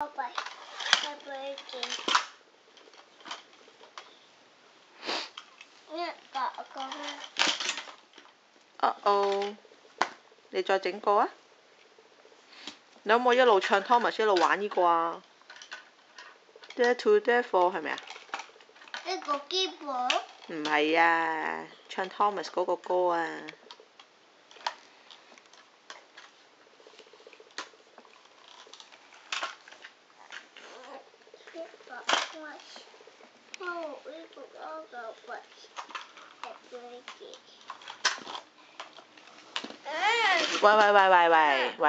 哦，你再整個啊！你可唔可以一路唱 Thomas 一路玩呢個啊 ？Dare to Dare for 係咪啊？呢個基本？唔係啊，唱 Thomas 嗰個歌啊！喂！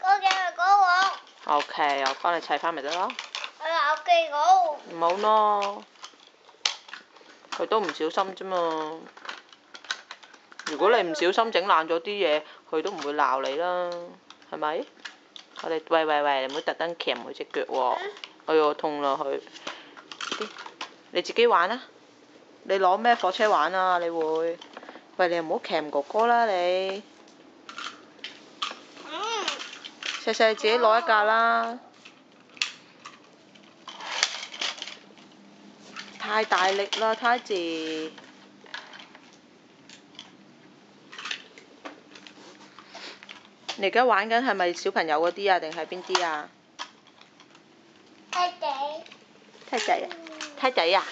嗰隻係嗰個。OK，我幫你砌翻咪得咯。我鬧記我。唔好咯，佢都唔小心啫嘛。如果你唔小心整爛咗啲嘢，佢都唔會鬧你啦，係咪？我哋喂，你唔好特登鉗佢隻腳喎。哎呦，痛啦佢。你自己玩啊！你攞咩火車玩啊？你會？喂，你唔好鉗哥哥啦你。細細自己攞一架啦。太大力啦，太字。你而家玩緊係咪小朋友嗰啲啊？定係邊啲啊？太仔。太仔啊！太仔啊！